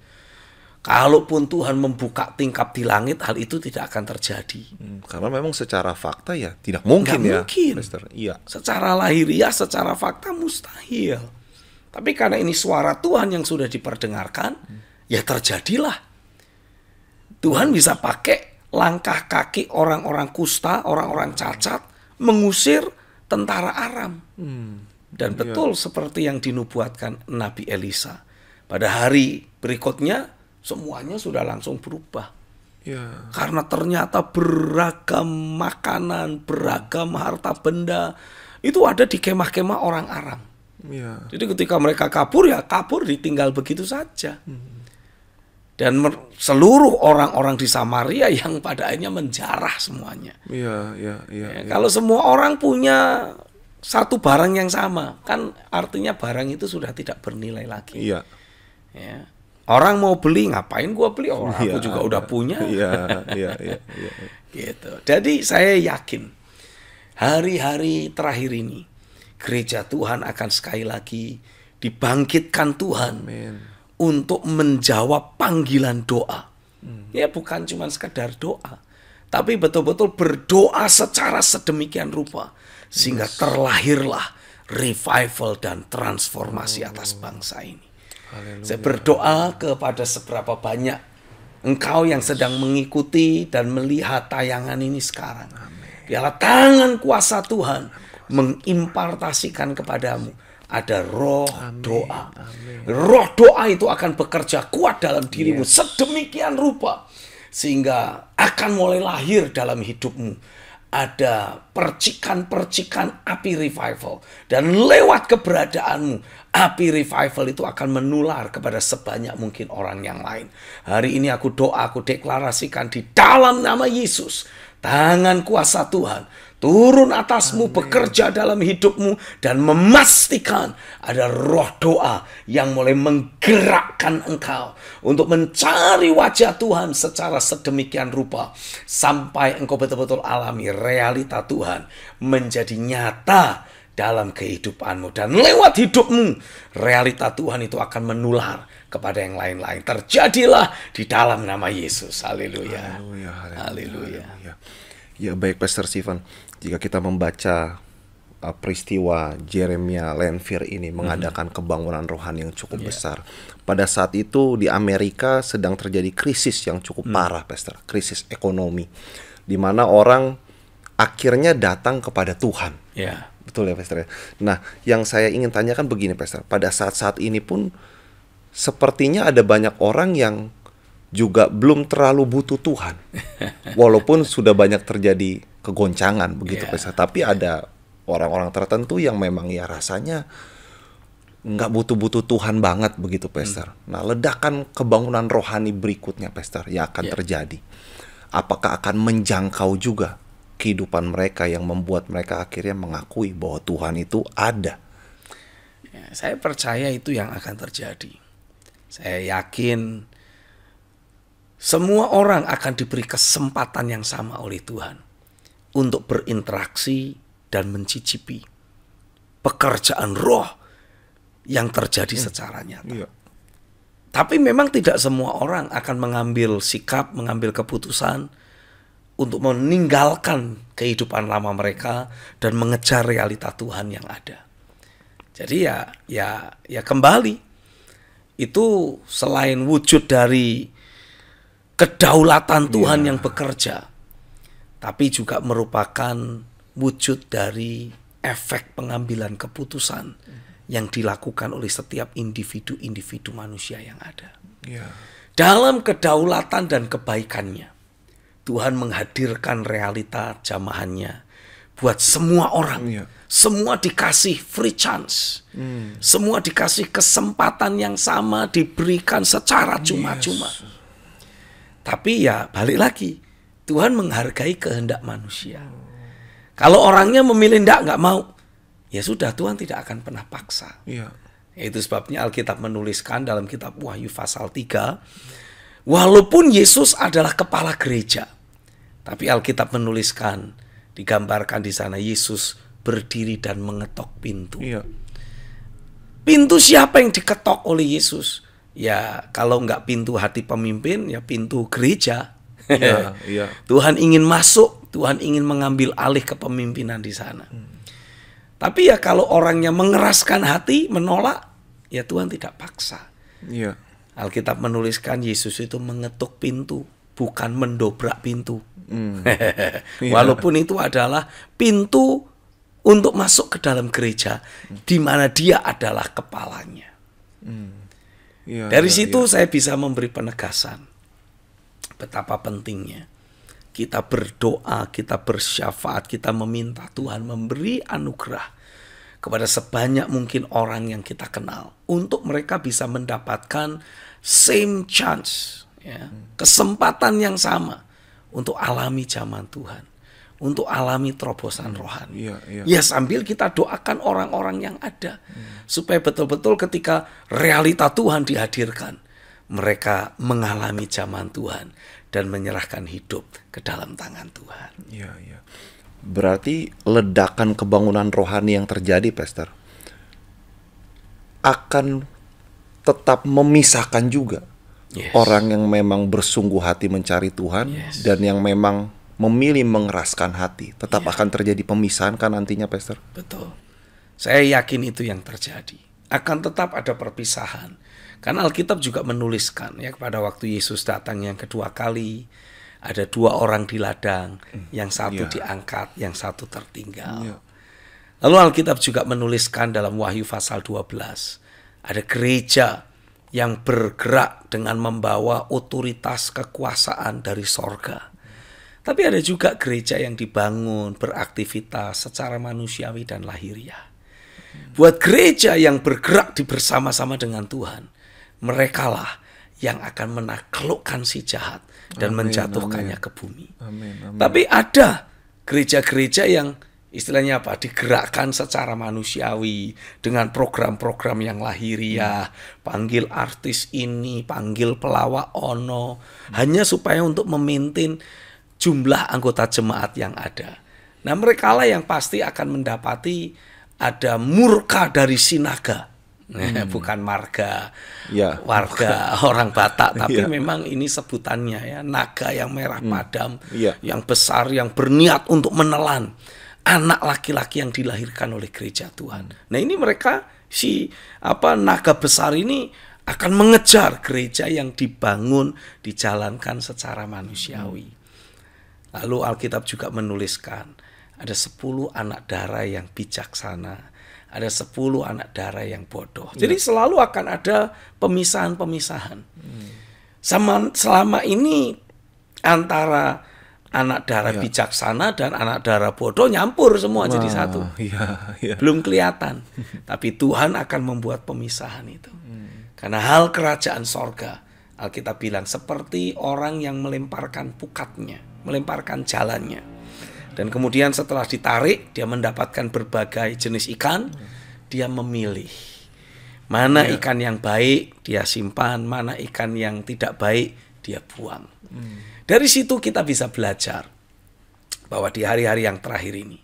Kalaupun Tuhan membuka tingkap di langit, hal itu tidak akan terjadi. Karena memang secara fakta ya tidak mungkin. Mungkin. Iya. Secara lahiriah, secara fakta mustahil. Tapi karena ini suara Tuhan yang sudah diperdengarkan, ya terjadilah. Tuhan bisa pakai langkah kaki orang-orang kusta, orang-orang cacat, mengusir tentara Aram. Dan betul seperti yang dinubuatkan Nabi Elisa. Pada hari berikutnya semuanya sudah langsung berubah. Karena ternyata beragam makanan, beragam harta benda itu ada di kemah-kemah orang Aram. Jadi ketika mereka kabur, ya kabur ditinggal begitu saja. Dan seluruh orang-orang di Samaria yang pada akhirnya menjarah semuanya. Kalau semua orang punya satu barang yang sama, kan artinya barang itu sudah tidak bernilai lagi. Ya. Orang mau beli, ngapain gua beli? Aku juga udah punya. Gitu. Jadi saya yakin hari-hari terakhir ini gereja Tuhan akan sekali lagi dibangkitkan Tuhan untuk menjawab panggilan doa. Ya bukan cuma sekedar doa, tapi betul-betul berdoa secara sedemikian rupa sehingga terlahirlah revival dan transformasi atas bangsa ini. Saya berdoa kepada seberapa banyak engkau yang sedang mengikuti dan melihat tayangan ini sekarang. Biarlah tangan kuasa Tuhan mengimpartasikan kepadamu ada roh doa. Roh doa itu akan bekerja kuat dalam dirimu sedemikian rupa sehingga akan mulai lahir dalam hidupmu ada percikan-percikan api revival. Dan lewat keberadaanmu, api revival itu akan menular kepada sebanyak mungkin orang yang lain. Hari ini aku doa, aku deklarasikan di dalam nama Yesus, tangan kuasa Tuhan turun atasmu, bekerja dalam hidupmu, dan memastikan ada roh doa yang mulai menggerakkan engkau untuk mencari wajah Tuhan secara sedemikian rupa sampai engkau betul-betul alami realita Tuhan menjadi nyata dalam kehidupanmu. Dan lewat hidupmu, realita Tuhan itu akan menular kepada yang lain-lain. Terjadilah di dalam nama Yesus. Haleluya. Haleluya. Ya baik Pastor Stephen, jika kita membaca peristiwa Jeremiah Lanphier ini mengadakan kebangunan rohani yang cukup besar. Pada saat itu di Amerika sedang terjadi krisis yang cukup parah, Pastor, krisis ekonomi, di mana orang akhirnya datang kepada Tuhan. Betul ya, Pastor. Nah, yang saya ingin tanyakan begini, Pastor, pada saat-saat ini pun sepertinya ada banyak orang yang juga belum terlalu butuh Tuhan, walaupun sudah banyak terjadi kegoncangan begitu, Pastor. Tapi ada orang-orang tertentu yang memang ya rasanya nggak butuh-butuh Tuhan banget begitu, Pastor. Nah, ledakan kebangunan rohani berikutnya, Pastor, yang akan terjadi, apakah akan menjangkau juga kehidupan mereka yang membuat mereka akhirnya mengakui bahwa Tuhan itu ada? Saya percaya itu yang akan terjadi. Saya yakin semua orang akan diberi kesempatan yang sama oleh Tuhan untuk berinteraksi dan mencicipi pekerjaan roh yang terjadi secara nyata. Tapi memang tidak semua orang akan mengambil sikap, mengambil keputusan untuk meninggalkan kehidupan lama mereka dan mengejar realita Tuhan yang ada. Jadi ya kembali itu selain wujud dari kedaulatan Tuhan yang bekerja, tapi juga merupakan wujud dari efek pengambilan keputusan yang dilakukan oleh setiap individu-individu manusia yang ada. Dalam kedaulatan dan kebaikannya, Tuhan menghadirkan realita jamahannya buat semua orang. Semua dikasih free chance. Semua dikasih kesempatan yang sama, diberikan secara cuma-cuma. Tapi ya balik lagi, Tuhan menghargai kehendak manusia. Kalau orangnya memilih nggak mau, ya sudah, Tuhan tidak akan pernah paksa. Itu sebabnya Alkitab menuliskan dalam kitab Wahyu pasal 3, walaupun Yesus adalah kepala gereja, tapi Alkitab menuliskan, digambarkan di sana Yesus berdiri dan mengetok pintu. Pintu siapa yang diketok oleh Yesus? Ya kalau nggak pintu hati pemimpin, ya pintu gereja. Tuhan ingin masuk, Tuhan ingin mengambil alih kepemimpinan di sana. Tapi ya kalau orangnya mengeraskan hati, menolak, ya Tuhan tidak paksa. Alkitab menuliskan Yesus itu mengetuk pintu, bukan mendobrak pintu. Walaupun itu adalah pintu untuk masuk ke dalam gereja, di mana dia adalah kepalanya. Dari situ saya bisa memberi penegasan betapa pentingnya kita berdoa, kita bersyafaat, kita meminta Tuhan memberi anugerah kepada sebanyak mungkin orang yang kita kenal, untuk mereka bisa mendapatkan same chance, kesempatan yang sama untuk alami zaman Tuhan, untuk alami terobosan rohani. Ya sambil kita doakan orang-orang yang ada, supaya betul-betul ketika realita Tuhan dihadirkan, mereka mengalami zaman Tuhan dan menyerahkan hidup ke dalam tangan Tuhan. Berarti ledakan kebangunan rohani yang terjadi, Pastor, akan tetap memisahkan juga orang yang memang bersungguh hati mencari Tuhan dan yang memang memilih mengeraskan hati. Tetap akan terjadi pemisahan kan nantinya, Pastor? Betul. Saya yakin itu yang terjadi. Akan tetap ada perpisahan. Karena Alkitab juga menuliskan, ya, pada waktu Yesus datang yang kedua kali, ada 2 orang di ladang, yang satu diangkat, yang satu tertinggal. Lalu Alkitab juga menuliskan dalam Wahyu pasal 12, ada gereja yang bergerak dengan membawa otoritas kekuasaan dari sorga. Tapi ada juga gereja yang dibangun, beraktivitas secara manusiawi dan lahiriah. Buat gereja yang bergerak bersama-sama dengan Tuhan, merekalah yang akan menaklukkan si jahat dan menjatuhkannya ke bumi. Tapi ada gereja-gereja yang istilahnya apa? Digerakkan secara manusiawi dengan program-program yang lahiriah, panggil artis ini, panggil pelawak ono, hanya supaya untuk memaintain jumlah anggota jemaat yang ada. Nah, merekalah yang pasti akan mendapati ada murka dari sinaga. Bukan marga warga orang Batak, tapi memang ini sebutannya, ya, naga yang merah padam, yang besar, yang berniat untuk menelan anak laki-laki yang dilahirkan oleh gereja Tuhan. Nah, ini mereka naga besar ini akan mengejar gereja yang dibangun, dijalankan secara manusiawi. Lalu Alkitab juga menuliskan ada 10 anak dara yang bijaksana, ada 10 anak dara yang bodoh. Jadi selalu akan ada pemisahan-pemisahan. Selama ini antara anak dara bijaksana dan anak dara bodoh nyampur semua jadi satu. Belum kelihatan. Tapi Tuhan akan membuat pemisahan itu. Karena hal kerajaan sorga, Alkitab bilang, seperti orang yang melemparkan pukatnya, melemparkan jalannya. Dan kemudian setelah ditarik, dia mendapatkan berbagai jenis ikan. Dia memilih mana ikan yang baik, dia simpan. Mana ikan yang tidak baik, dia buang. Dari situ kita bisa belajar bahwa di hari-hari yang terakhir ini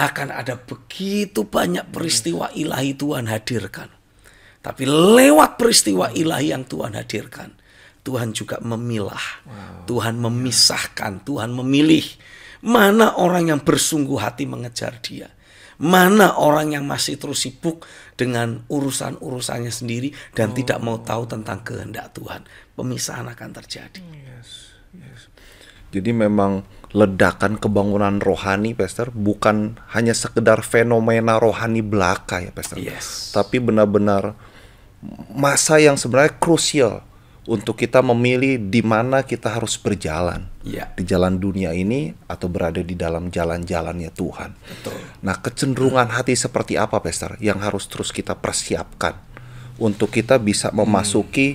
akan ada begitu banyak peristiwa ilahi Tuhan hadirkan. Tapi lewat peristiwa ilahi yang Tuhan hadirkan, Tuhan juga memilah. Tuhan memisahkan, Tuhan memilih mana orang yang bersungguh hati mengejar dia, mana orang yang masih terus sibuk dengan urusan-urusannya sendiri dan tidak mau tahu tentang kehendak Tuhan. Pemisahan akan terjadi. Jadi memang ledakan kebangunan rohani, Pastor, bukan hanya sekedar fenomena rohani belaka ya, Pastor. Tapi benar-benar masa yang sebenarnya krusial untuk kita memilih di mana kita harus berjalan. Di jalan dunia ini atau berada di dalam jalan-jalannya Tuhan. Betul. Nah, kecenderungan hati seperti apa, Pastor, yang harus terus kita persiapkan untuk kita bisa memasuki,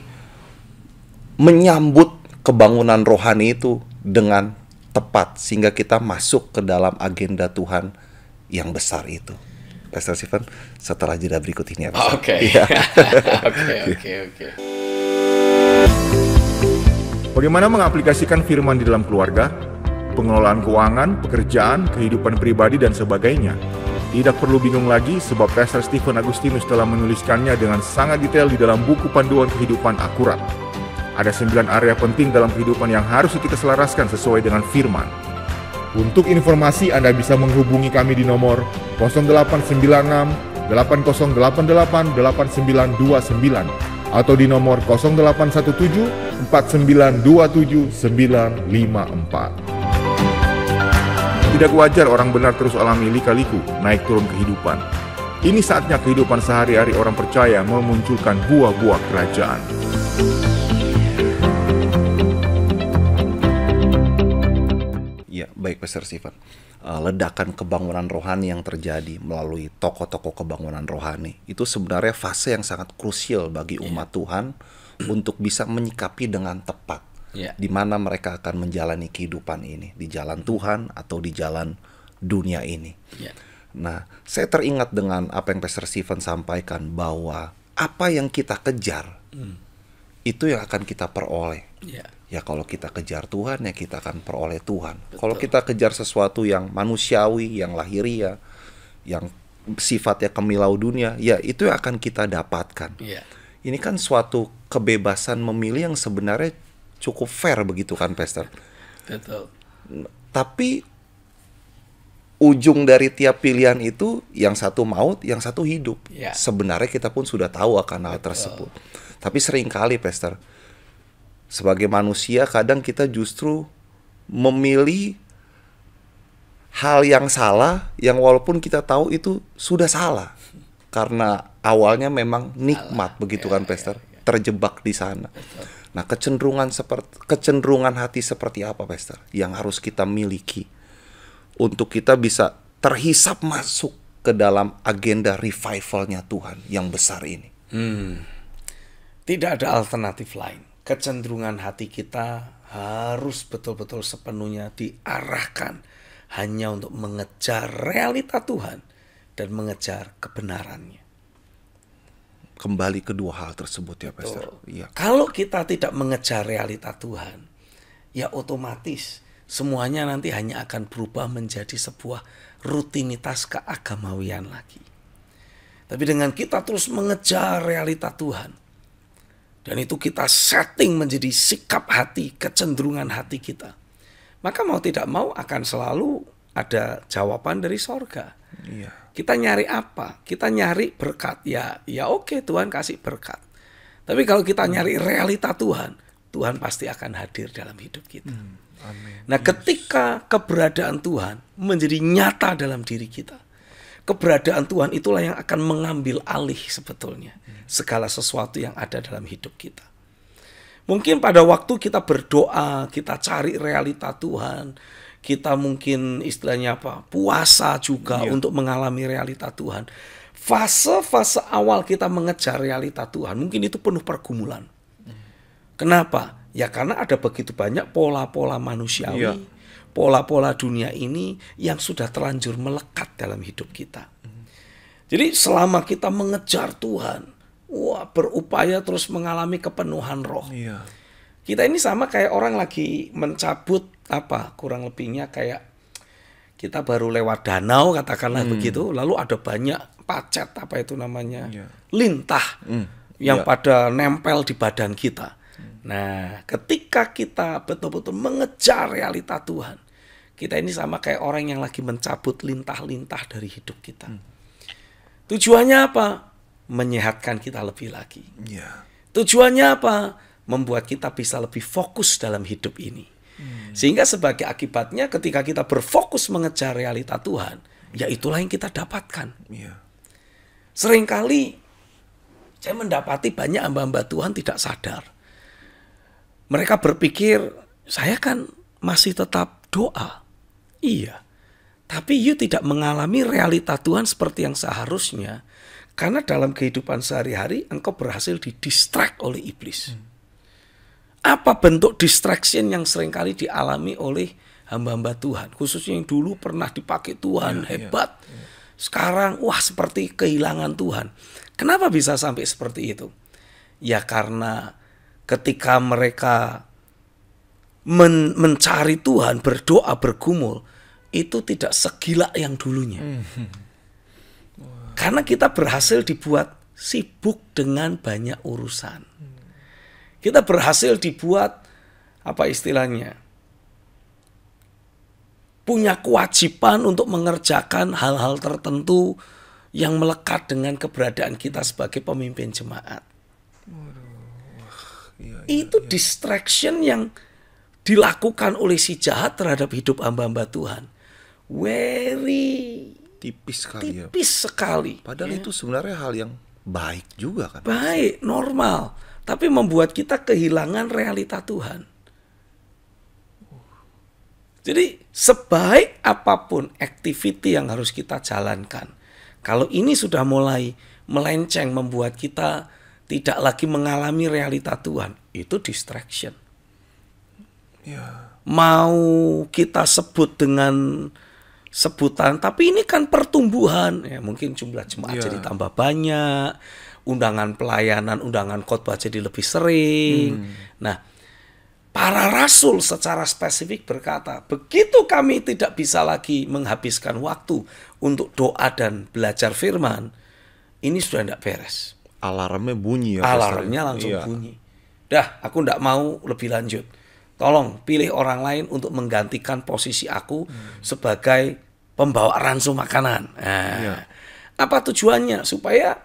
menyambut kebangunan rohani itu dengan tepat sehingga kita masuk ke dalam agenda Tuhan yang besar itu. Pastor Stephen, setelah jeda berikut ini ya, Pastor. Oke. Bagaimana mengaplikasikan firman di dalam keluarga, pengelolaan keuangan, pekerjaan, kehidupan pribadi, dan sebagainya? Tidak perlu bingung lagi sebab Pastor Stephen Agustinus telah menuliskannya dengan sangat detail di dalam buku Panduan Kehidupan Akurat. Ada 9 area penting dalam kehidupan yang harus kita selaraskan sesuai dengan firman. Untuk informasi Anda bisa menghubungi kami di nomor 0896 8088 8929 atau di nomor 0817 4927 954. Tidak wajar orang benar terus alami lika-liku, naik turun kehidupan. Ini saatnya kehidupan sehari-hari orang percaya memunculkan buah-buah kerajaan. Ya, baik Pastor Stephen. Ledakan kebangunan rohani yang terjadi melalui tokoh-tokoh kebangunan rohani itu sebenarnya fase yang sangat krusial bagi umat Tuhan untuk bisa menyikapi dengan tepat di mana mereka akan menjalani kehidupan ini, di jalan Tuhan atau di jalan dunia ini. Nah, saya teringat dengan apa yang Pastor Stephen sampaikan bahwa apa yang kita kejar itu yang akan kita peroleh. Ya kalau kita kejar Tuhan, ya kita akan peroleh Tuhan. Kalau kita kejar sesuatu yang manusiawi, yang lahiriah, yang sifatnya kemilau dunia, ya itu yang akan kita dapatkan. Ini kan suatu kebebasan memilih yang sebenarnya cukup fair begitu kan, Pastor? Betul. Tapi ujung dari tiap pilihan itu, yang satu maut, yang satu hidup. Sebenarnya kita pun sudah tahu akan hal tersebut. Tapi seringkali, Pastor, sebagai manusia kadang kita justru memilih hal yang salah, yang walaupun kita tahu itu sudah salah. Karena awalnya memang nikmat, begitu kan, Pastor? Terjebak di sana. Nah, kecenderungan hati seperti apa, Pastor, yang harus kita miliki untuk kita bisa terhisap masuk ke dalam agenda revivalnya Tuhan yang besar ini? Tidak ada alternatif lain. Kecenderungan hati kita harus betul-betul sepenuhnya diarahkan hanya untuk mengejar realita Tuhan dan mengejar kebenarannya. Kembali kedua hal tersebut ya, Pastor. Kalau kita tidak mengejar realita Tuhan, ya otomatis semuanya nanti hanya akan berubah menjadi sebuah rutinitas keagamawian lagi. Tapi dengan kita terus mengejar realita Tuhan, dan itu kita setting menjadi sikap hati, kecenderungan hati kita, maka mau tidak mau akan selalu ada jawaban dari sorga. Kita nyari apa? Kita nyari berkat. Ya oke, Tuhan kasih berkat. Tapi kalau kita nyari realita Tuhan, Tuhan pasti akan hadir dalam hidup kita. Nah, ketika keberadaan Tuhan menjadi nyata dalam diri kita, keberadaan Tuhan itulah yang akan mengambil alih sebetulnya segala sesuatu yang ada dalam hidup kita. Mungkin pada waktu kita berdoa, kita cari realita Tuhan, kita mungkin istilahnya puasa juga untuk mengalami realita Tuhan. Fase-fase awal kita mengejar realita Tuhan, mungkin itu penuh pergumulan. Kenapa? Ya karena ada begitu banyak pola-pola manusiawi, pola-pola dunia ini yang sudah terlanjur melekat dalam hidup kita. Jadi selama kita mengejar Tuhan, berupaya terus mengalami kepenuhan roh. Kita ini sama kayak orang lagi mencabut kurang lebihnya kayak kita baru lewat danau katakanlah begitu, lalu ada banyak pacet lintah yang pada nempel di badan kita. Nah, ketika kita betul-betul mengejar realita Tuhan, kita ini sama kayak orang yang lagi mencabut lintah-lintah dari hidup kita. Tujuannya apa? menyehatkan kita lebih lagi. Ya. Tujuannya apa? Membuat kita bisa lebih fokus dalam hidup ini. Sehingga sebagai akibatnya ketika kita berfokus mengejar realita Tuhan, ya itulah yang kita dapatkan. Ya. Seringkali saya mendapati banyak hamba-hamba Tuhan tidak sadar. Mereka berpikir, saya kan masih tetap doa. Iya. Tapi you tidak mengalami realita Tuhan seperti yang seharusnya. Karena dalam kehidupan sehari-hari engkau berhasil didistract oleh iblis. Apa bentuk distraction yang seringkali dialami oleh hamba-hamba Tuhan? Khususnya yang dulu pernah dipakai Tuhan, hebat. Sekarang, wah seperti kehilangan Tuhan. Kenapa bisa sampai seperti itu? Ya karena ketika mereka mencari Tuhan, berdoa, bergumul, itu tidak segila yang dulunya. Karena kita berhasil dibuat sibuk dengan banyak urusan. Kita berhasil dibuat, apa istilahnya, punya kewajiban untuk mengerjakan hal-hal tertentu yang melekat dengan keberadaan kita sebagai pemimpin jemaat. Itu distraction yang dilakukan oleh si jahat terhadap hidup hamba-hamba Tuhan. Very Tipis sekali. tipis sekali. Padahal itu sebenarnya hal yang baik juga kan. Baik, normal. Tapi membuat kita kehilangan realita Tuhan. Jadi sebaik apapun activity yang harus kita jalankan, kalau ini sudah mulai melenceng membuat kita tidak lagi mengalami realita Tuhan, itu distraction. Ya. Mau kita sebut dengan sebutan, tapi ini kan pertumbuhan. Ya, mungkin jumlah jemaat jadi tambah banyak, undangan pelayanan, undangan khotbah jadi lebih sering. Nah, para rasul secara spesifik berkata, begitu kami tidak bisa lagi menghabiskan waktu untuk doa dan belajar firman, ini sudah tidak beres. Alarmnya bunyi ya. Alarmnya langsung bunyi. Dah, aku tidak mau lebih lanjut. Tolong pilih orang lain untuk menggantikan posisi aku sebagai pembawa ransum makanan. Nah, apa tujuannya? Supaya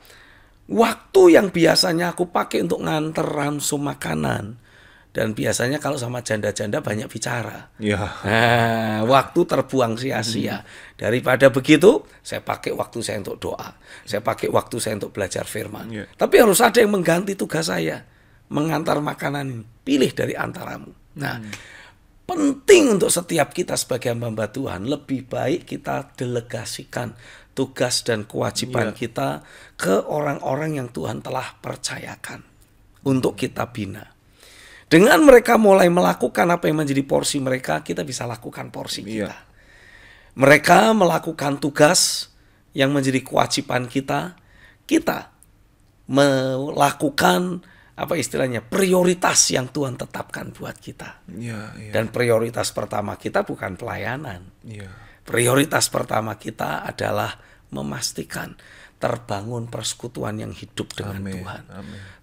waktu yang biasanya aku pakai untuk nganter ransum makanan, dan biasanya kalau sama janda-janda banyak bicara. Nah, waktu terbuang sia-sia. Daripada begitu, saya pakai waktu saya untuk doa. Saya pakai waktu saya untuk belajar firman. Tapi harus ada yang mengganti tugas saya, mengantar makanan ini. Pilih dari antaramu. Nah, penting untuk setiap kita sebagai hamba Tuhan, lebih baik kita delegasikan tugas dan kewajiban kita ke orang-orang yang Tuhan telah percayakan untuk kita bina. Dengan mereka mulai melakukan apa yang menjadi porsi mereka, kita bisa lakukan porsi kita. Mereka melakukan tugas yang menjadi kewajiban kita, kita melakukan apa istilahnya, prioritas yang Tuhan tetapkan buat kita. Dan prioritas pertama kita bukan pelayanan. Prioritas pertama kita adalah memastikan terbangun persekutuan yang hidup dengan Tuhan.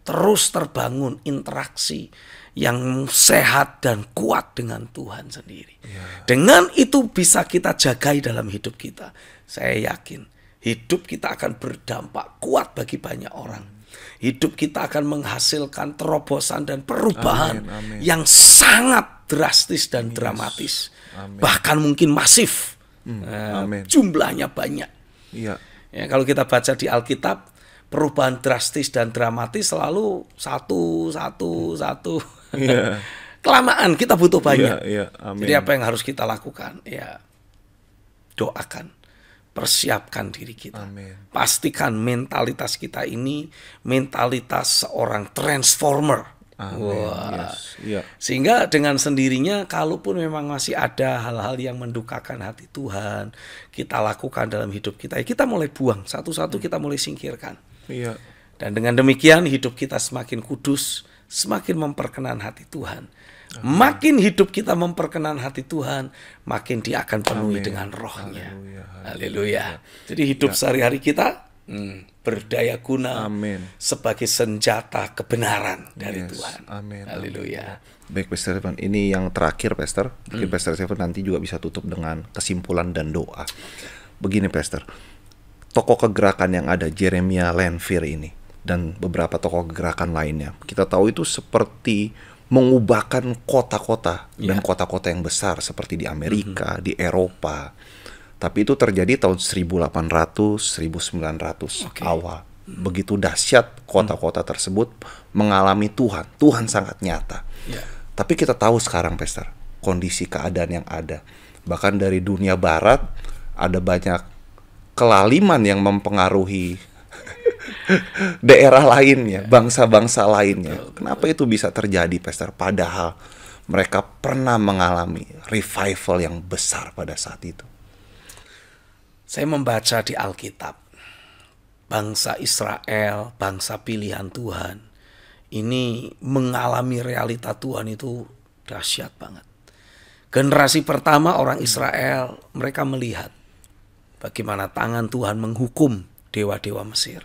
Terus terbangun interaksi yang sehat dan kuat dengan Tuhan sendiri. Dengan itu bisa kita jagai dalam hidup kita. Saya yakin hidup kita akan berdampak kuat bagi banyak orang. Hidup kita akan menghasilkan terobosan dan perubahan yang sangat drastis dan dramatis. Bahkan mungkin masif. Jumlahnya banyak. Ya, kalau kita baca di Alkitab, perubahan drastis dan dramatis selalu satu. Kelamaan, kita butuh banyak. Jadi apa yang harus kita lakukan? Ya, doakan. Persiapkan diri kita. Pastikan mentalitas kita ini mentalitas seorang transformer. Sehingga dengan sendirinya, kalaupun memang masih ada hal-hal yang mendukakan hati Tuhan, kita lakukan dalam hidup kita, ya kita mulai buang satu-satu, kita mulai singkirkan. Dan dengan demikian hidup kita semakin kudus, semakin memperkenan hati Tuhan. Makin hidup kita memperkenan hati Tuhan, makin Dia akan penuhi dengan rohnya. Haleluya. Jadi hidup sehari-hari kita berdaya guna sebagai senjata kebenaran dari Tuhan. Haleluya. Baik, Pastor Stephen, ini yang terakhir, Pastor. Mungkin Pastor Stephen nanti juga bisa tutup dengan kesimpulan dan doa. Begini, Pastor. tokoh kegerakan yang ada, Jeremiah Lanphier ini, dan beberapa tokoh kegerakan lainnya, kita tahu itu seperti mengubahkan kota-kota dan kota-kota yang besar seperti di Amerika, di Eropa. Tapi itu terjadi tahun 1800, 1900 awal. Begitu dahsyat kota-kota tersebut mengalami Tuhan. Tuhan sangat nyata. Tapi kita tahu sekarang, Pastor, kondisi keadaan yang ada. Bahkan dari dunia barat ada banyak kelaliman yang mempengaruhi daerah lainnya, bangsa-bangsa lainnya. Kenapa itu bisa terjadi, Pastor? Padahal mereka pernah mengalami revival yang besar pada saat itu. Saya membaca di Alkitab, bangsa Israel, bangsa pilihan Tuhan, ini mengalami realita Tuhan itu dahsyat banget. Generasi pertama orang Israel, mereka melihat bagaimana tangan Tuhan menghukum dewa-dewa Mesir.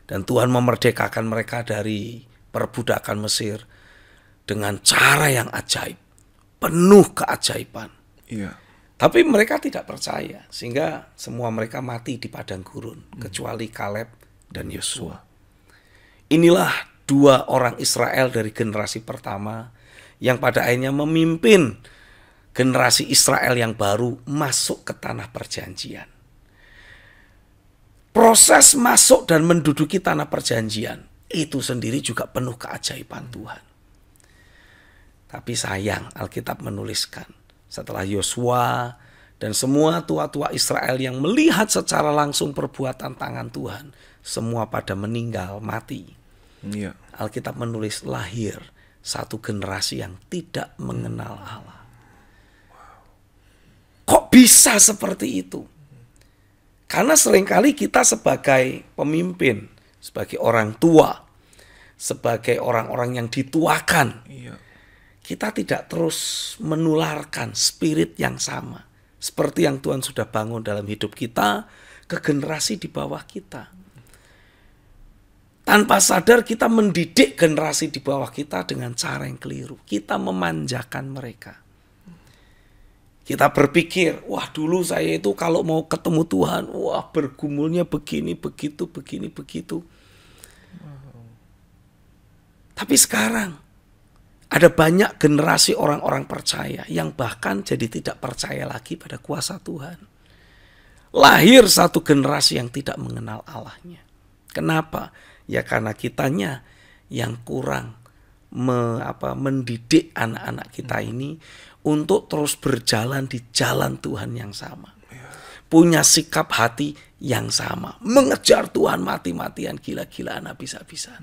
Dan Tuhan memerdekakan mereka dari perbudakan Mesir dengan cara yang ajaib, penuh keajaiban. Tapi mereka tidak percaya, sehingga semua mereka mati di padang gurun, kecuali Kaleb dan Yosua. Inilah dua orang Israel dari generasi pertama yang pada akhirnya memimpin generasi Israel yang baru masuk ke tanah perjanjian. Proses masuk dan menduduki tanah perjanjian itu sendiri juga penuh keajaiban Tuhan. Tapi sayang, Alkitab menuliskan setelah Yosua dan semua tua-tua Israel yang melihat secara langsung perbuatan tangan Tuhan, semua pada meninggal, mati. Alkitab menulis lahir satu generasi yang tidak mengenal Allah. Kok bisa seperti itu? Karena seringkali kita sebagai pemimpin, sebagai orang tua, sebagai orang-orang yang dituakan, kita tidak terus menularkan spirit yang sama. Seperti yang Tuhan sudah bangun dalam hidup kita, ke generasi di bawah kita. Tanpa sadar kita mendidik generasi di bawah kita dengan cara yang keliru. Kita memanjakan mereka. Kita berpikir, wah dulu saya itu kalau mau ketemu Tuhan, wah bergumulnya begini, begitu, begini, begitu. Tapi sekarang ada banyak generasi orang-orang percaya yang bahkan jadi tidak percaya lagi pada kuasa Tuhan. Lahir satu generasi yang tidak mengenal Allahnya. Kenapa? Ya karena kitanya yang kurang mendidik anak-anak kita ini untuk terus berjalan di jalan Tuhan yang sama. Punya sikap hati yang sama. Mengejar Tuhan mati-matian, gila-gilaan, habis-habisan.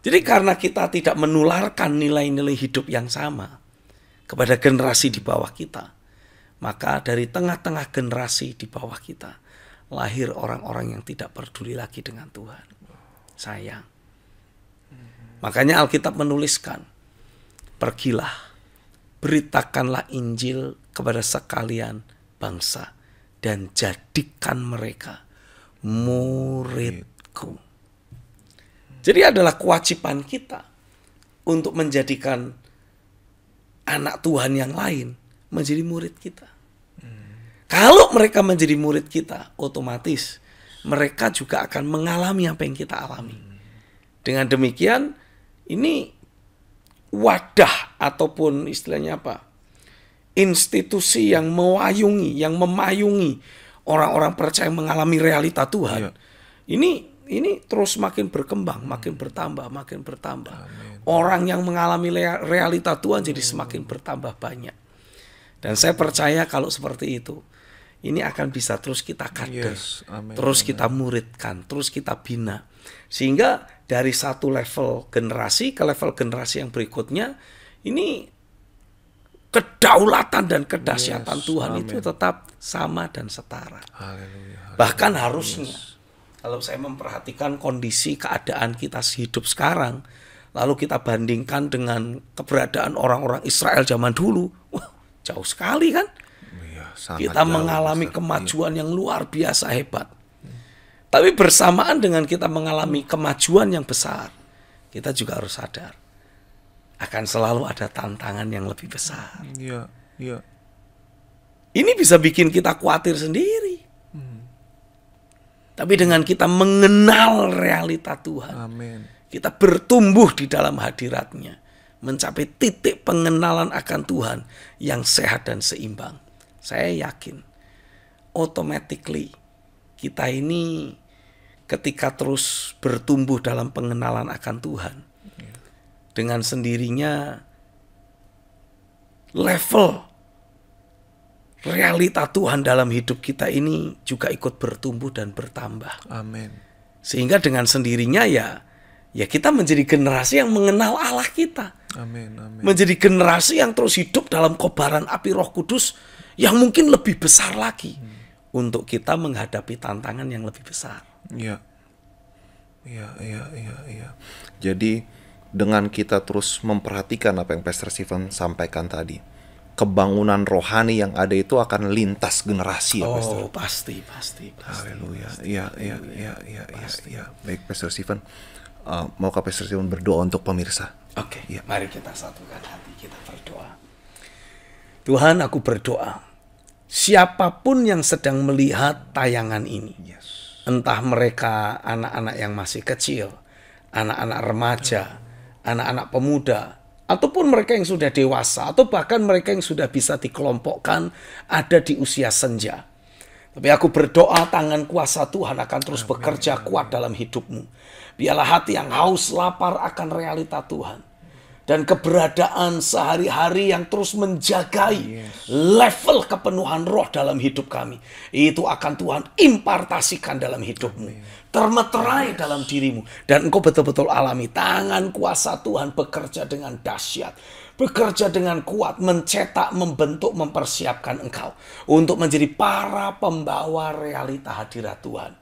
Jadi karena kita tidak menularkan nilai-nilai hidup yang sama kepada generasi di bawah kita, maka dari tengah-tengah generasi di bawah kita lahir orang-orang yang tidak peduli lagi dengan Tuhan. Sayang. Makanya Alkitab menuliskan, pergilah, beritakanlah Injil kepada sekalian bangsa dan jadikan mereka muridku. Jadi adalah kewajiban kita untuk menjadikan anak Tuhan yang lain menjadi murid kita. Kalau mereka menjadi murid kita, otomatis mereka juga akan mengalami apa yang kita alami. Dengan demikian, ini wadah ataupun istilahnya apa? Institusi yang memayungi orang-orang percaya mengalami realita Tuhan. Ini terus makin berkembang, makin bertambah. Amin. Orang yang mengalami realita Tuhan jadi semakin bertambah banyak. Dan saya percaya kalau seperti itu, ini akan bisa terus kita kader, terus kita muridkan, terus kita bina. Sehingga dari satu level generasi ke level generasi yang berikutnya, ini kedaulatan dan kedahsyatan Tuhan itu tetap sama dan setara. Bahkan harusnya, kalau saya memperhatikan kondisi keadaan kita hidup sekarang, lalu kita bandingkan dengan keberadaan orang-orang Israel zaman dulu, wah jauh sekali kan? Kita mengalami kemajuan yang luar biasa hebat. Tapi bersamaan dengan kita mengalami kemajuan yang besar, kita juga harus sadar akan selalu ada tantangan yang lebih besar. Ini bisa bikin kita khawatir sendiri. Tapi dengan kita mengenal realita Tuhan, Amin. kita bertumbuh di dalam hadirat-Nya, mencapai titik pengenalan akan Tuhan yang sehat dan seimbang. Saya yakin, automatically kita ini ketika terus bertumbuh dalam pengenalan akan Tuhan, dengan sendirinya level realita Tuhan dalam hidup kita ini juga ikut bertumbuh dan bertambah. Amin. Sehingga dengan sendirinya ya kita menjadi generasi yang mengenal Allah kita. Amin. Amin. Menjadi generasi yang terus hidup dalam kobaran api Roh Kudus yang mungkin lebih besar lagi untuk kita menghadapi tantangan yang lebih besar. Iya. Jadi dengan kita terus memperhatikan apa yang Pastor Stephen sampaikan tadi, kebangunan rohani yang ada itu akan lintas generasi ya, Pastor. Oh, pasti. Haleluya. Iya. Baik, Pastor Stephen. Maukah Pastor Stephen berdoa untuk pemirsa? Oke, Ya. mari kita satukan hati, kita berdoa. Tuhan, aku berdoa, siapapun yang sedang melihat tayangan ini, entah mereka anak-anak yang masih kecil, anak-anak remaja, anak-anak pemuda, ataupun mereka yang sudah dewasa, atau bahkan mereka yang sudah bisa dikelompokkan ada di usia senja. Tapi aku berdoa tangan kuasa Tuhan akan terus bekerja kuat dalam hidupmu. Biarlah hati yang haus lapar akan realita Tuhan. Dan keberadaan sehari-hari yang terus menjagai level kepenuhan roh dalam hidup kami. Itu akan Tuhan impartasikan dalam hidupmu. Termeterai dalam dirimu. Dan engkau betul-betul alami tangan kuasa Tuhan bekerja dengan dahsyat. Bekerja dengan kuat, mencetak, membentuk, mempersiapkan engkau. Untuk menjadi para pembawa realita hadirat Tuhan.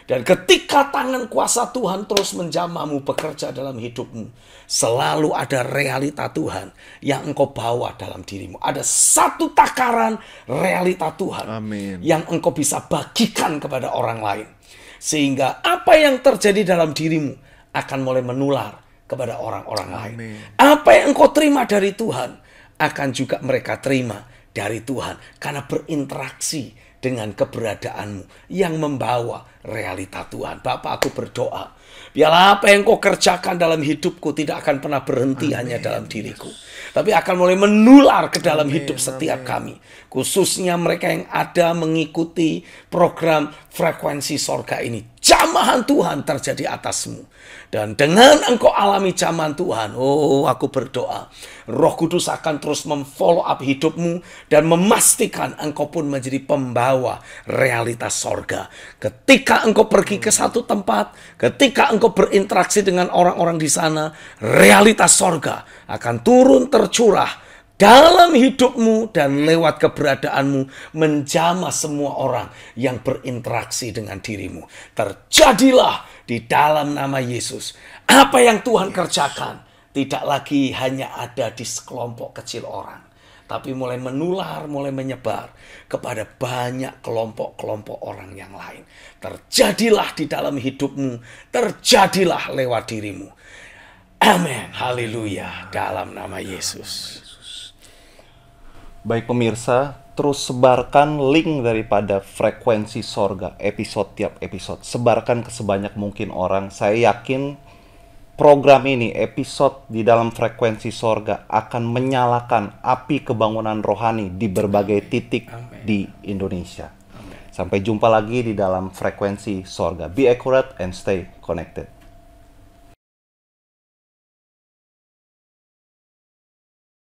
Dan ketika tangan kuasa Tuhan terus menjamahmu bekerja dalam hidupmu, selalu ada realita Tuhan yang engkau bawa dalam dirimu. Ada satu takaran realita Tuhan. Amin. Yang engkau bisa bagikan kepada orang lain. Sehingga apa yang terjadi dalam dirimu akan mulai menular kepada orang-orang lain. Apa yang engkau terima dari Tuhan akan juga mereka terima dari Tuhan. Karena berinteraksi dengan keberadaanmu yang membawa realita Tuhan. Bapak, aku berdoa, biarlah apa yang kau kerjakan dalam hidupku tidak akan pernah berhenti hanya dalam diriku. Tapi akan mulai menular ke dalam hidup setiap kami. Khususnya mereka yang ada mengikuti program frekuensi sorga ini. Jamahan Tuhan terjadi atasmu. Dan dengan engkau alami jamahan Tuhan, aku berdoa, Roh Kudus akan terus memfollow up hidupmu dan memastikan engkau pun menjadi pembawa realitas sorga. Ketika engkau pergi ke satu tempat, ketika engkau berinteraksi dengan orang-orang di sana, realitas sorga akan turun tercurah dalam hidupmu dan lewat keberadaanmu menjamah semua orang yang berinteraksi dengan dirimu. Terjadilah di dalam nama Yesus. Apa yang Tuhan kerjakan tidak lagi hanya ada di sekelompok kecil orang, tapi mulai menular, mulai menyebar kepada banyak kelompok-kelompok orang yang lain. Terjadilah di dalam hidupmu, terjadilah lewat dirimu. Amin. Haleluya. Dalam nama Yesus. Baik pemirsa, terus sebarkan link daripada frekuensi sorga tiap episode. Sebarkan ke sebanyak mungkin orang. Saya yakin program ini, episode di dalam frekuensi sorga akan menyalakan api kebangunan rohani di berbagai titik di Indonesia. Sampai jumpa lagi di dalam frekuensi sorga. Be accurate and stay connected.